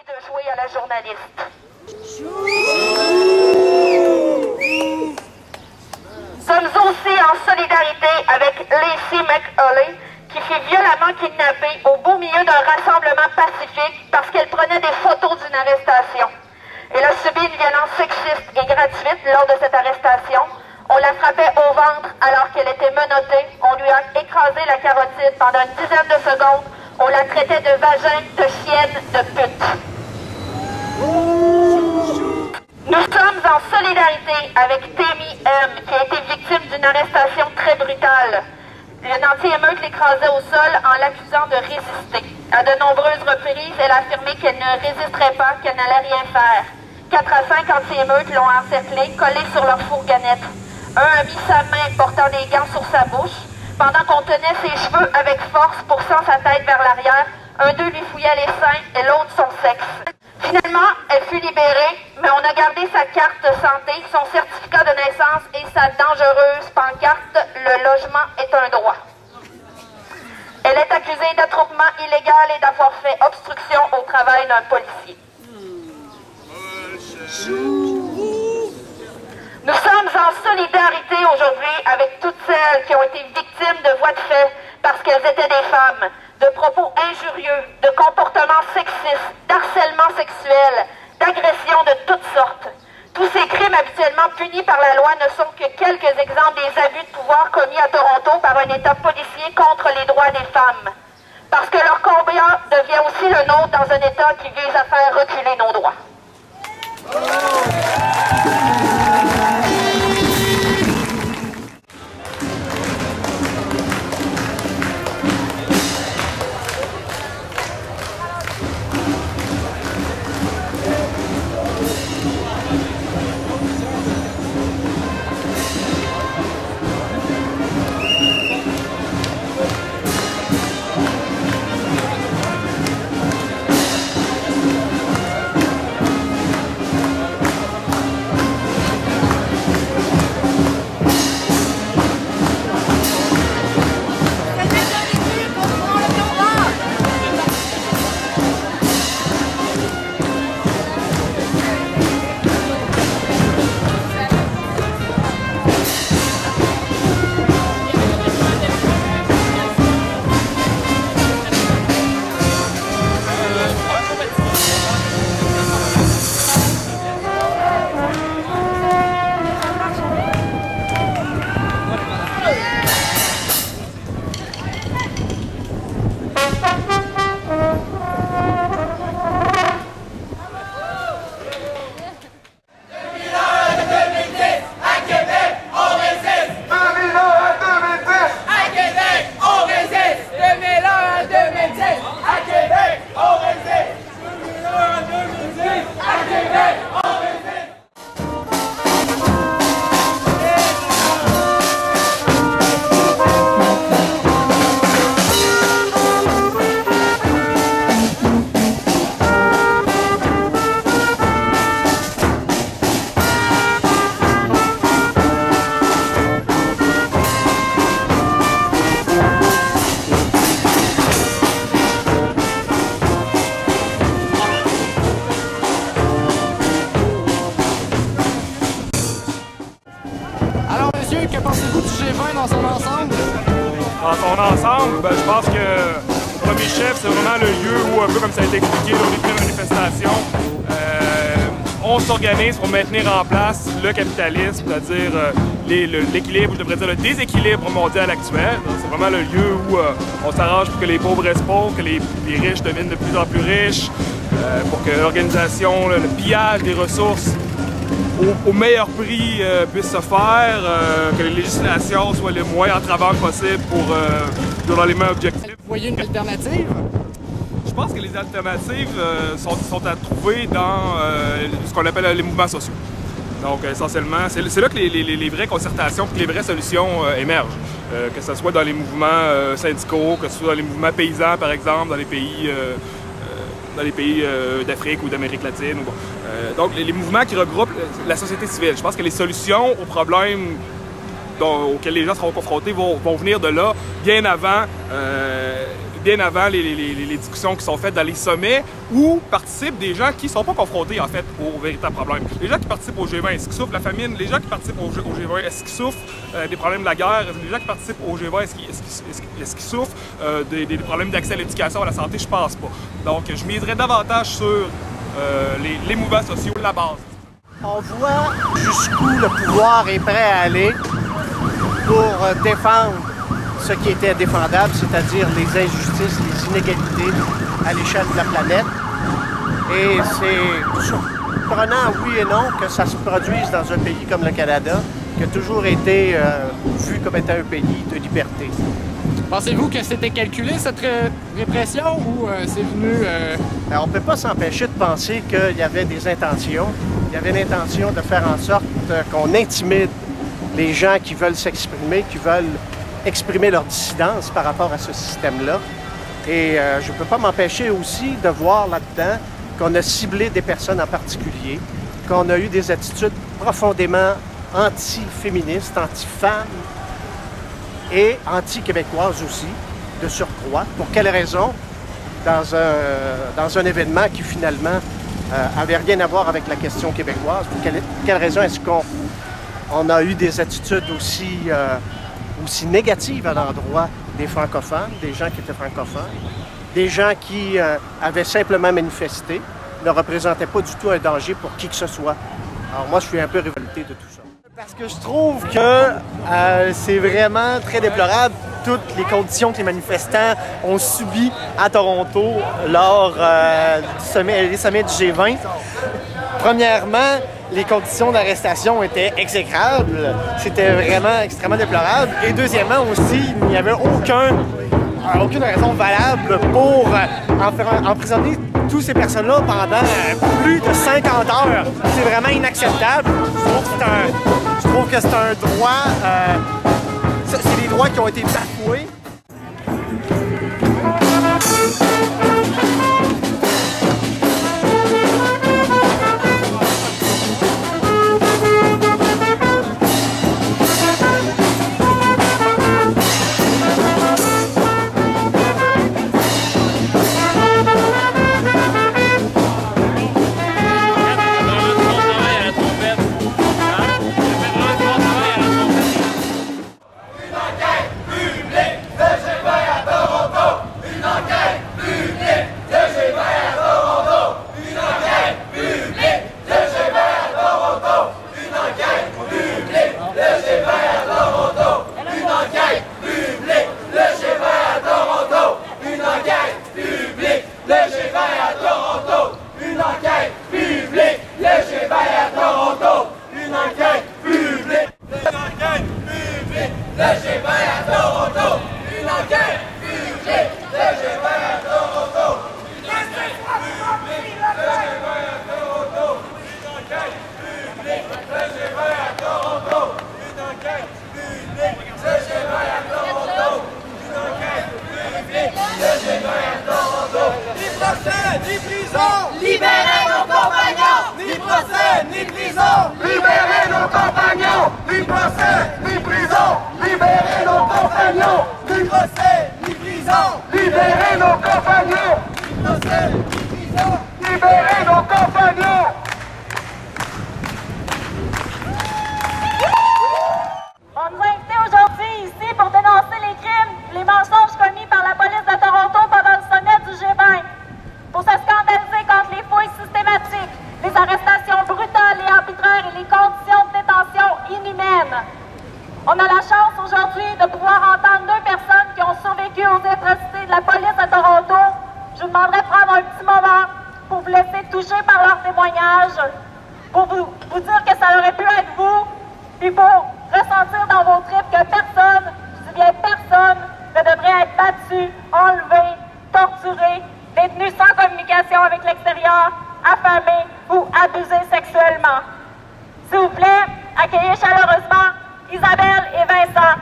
de jouer à la journaliste. Nous sommes aussi en solidarité avec Lacey McAuley, qui fut violemment kidnappée au beau milieu d'un rassemblement pacifique parce qu'elle prenait des photos d'une arrestation. Elle a subi une violence sexiste et gratuite lors de cette arrestation. On la frappait au ventre alors qu'elle était menottée. On lui a écrasé la carotide pendant une dizaine de secondes. On la traitait de vagin, de chienne, de pute. Nous sommes en solidarité avec Tammy M, qui a été victime d'une arrestation très brutale. Une anti-émeute l'écrasait au sol en l'accusant de résister. À de nombreuses reprises, elle a affirmé qu'elle ne résisterait pas, qu'elle n'allait rien faire. 4 à 5 anti-émeutes l'ont encerclée, collée sur leur fourgonnette. Un a mis sa main portant des gants sur sa bouche. Pendant qu'on tenait ses cheveux avec force, poussant sa tête vers l'arrière, un d'eux lui fouillait les seins et l'autre son sexe. Finalement, elle fut libérée, mais on a gardé sa carte de santé, son certificat de naissance et sa dangereuse pancarte « Le logement est un droit ». Elle est accusée d'attroupement illégal et d'avoir fait obstruction au travail d'un policier. Nous sommes en solidarité aujourd'hui avec toutes celles qui ont été victimes de voies de fait parce qu'elles étaient des femmes, de propos injurieux, de comportements sexistes, d'harcèlement sexuel, d'agressions de toutes sortes. Tous ces crimes habituellement punis par la loi ne sont que quelques exemples des abus de pouvoir commis à Toronto par un État policier contre les droits des femmes. Parce que leur combat devient aussi le nôtre dans un État qui vise à faire reculer nos droits. Que pensez-vous du G20 dans son ensemble? Dans son ensemble, ben, je pense que premier chef, c'est vraiment le lieu où, un peu comme ça a été expliqué au début de la manifestation, on s'organise pour maintenir en place le capitalisme, c'est-à-dire l'équilibre, je devrais dire le déséquilibre mondial actuel. C'est vraiment le lieu où on s'arrange pour que les pauvres restent pauvres, que les riches deviennent de plus en plus riches, pour que l'organisation, le pillage des ressources au meilleur prix puisse se faire, que les législations soient le moins entravantes possible pour dans les mêmes objectifs. Vous voyez une alternative? Je pense que les alternatives sont à trouver dans ce qu'on appelle les mouvements sociaux. Donc essentiellement, c'est là que les vraies concertations, que les vraies solutions émergent. Que ce soit dans les mouvements syndicaux, que ce soit dans les mouvements paysans par exemple, dans les pays d'Afrique ou d'Amérique latine. Donc les mouvements qui regroupent la société civile. Je pense que les solutions aux problèmes auxquels les gens seront confrontés vont venir de là, bien avant bien avant les discussions qui sont faites dans les sommets, où participent des gens qui ne sont pas confrontés en fait aux véritables problèmes. Les gens qui participent au G20, est-ce qu'ils souffrent de la famine? Les gens qui participent au G20, est-ce qu'ils souffrent des problèmes de la guerre? Les gens qui participent au G20, est-ce qu'ils souffrent des problèmes d'accès à l'éducation, à la santé? Je pense pas. Donc je miserais davantage sur les mouvements sociaux, la base. On voit jusqu'où le pouvoir est prêt à aller pour défendre ce qui était défendable, c'est-à-dire les injustices, les inégalités à l'échelle de la planète. Et c'est surprenant, oui et non, que ça se produise dans un pays comme le Canada, qui a toujours été vu comme étant un pays de liberté. Pensez-vous que c'était calculé, cette répression, ou c'est venu... On ne peut pas s'empêcher de penser qu'il y avait des intentions. Il y avait l'intention de faire en sorte qu'on intimide les gens qui veulent s'exprimer, qui veulent exprimer leur dissidence par rapport à ce système-là. Et je ne peux pas m'empêcher aussi de voir là-dedans qu'on a ciblé des personnes en particulier, qu'on a eu des attitudes profondément anti-féministes, anti-femmes et anti-québécoises aussi, de surcroît. Pour quelle raison? Dans un événement qui finalement avait rien à voir avec la question québécoise. Pour quelle raison est-ce qu'on a eu des attitudes aussi négatives à l'endroit des francophones, des gens qui étaient francophones, des gens qui avaient simplement manifesté, ne représentaient pas du tout un danger pour qui que ce soit. Alors moi, je suis un peu révolté de tout ça. Parce que je trouve que c'est vraiment très déplorable toutes les conditions que les manifestants ont subies à Toronto lors des sommets du G20. Premièrement, les conditions d'arrestation étaient exécrables. C'était vraiment extrêmement déplorable. Et deuxièmement aussi, il n'y avait aucune raison valable pour emprisonner toutes ces personnes-là pendant plus de 50 heures. C'est vraiment inacceptable. Je trouve que c'est un droit... c'est des droits qui ont été bafoués. Libérez nos compagnons! Ni procès, ni prison! Libérez nos compagnons! Ni procès, ni prison! Libérez nos compagnons! Ni procès, ni prison! Libérez nos compagnons! Ni procès, ni prison! Libérez nos compagnons! On nous a invités aujourd'hui ici pour dénoncer les crimes, les mensonges commis par la police de Toronto pendant le sommet du G20. Pour se scandaliser contre les fouilles systématiques, les arrestations brutales et arbitraires et les conditions de détention inhumaines. On a la chance aujourd'hui de pouvoir entendre deux personnes qui ont survécu aux atrocités de la police de Toronto. Je vous demanderai de prendre un petit moment pour vous laisser toucher par leur témoignage, pour vous dire que ça aurait pu être vous, puis pour ressentir dans vos tripes que personne, je dis bien personne, ne devrait être battu, enlevé, torturé, détenu sans communication avec l'extérieur, affamé ou abusé sexuellement. S'il vous plaît, accueillez chaleureusement Isabelle et Vincent.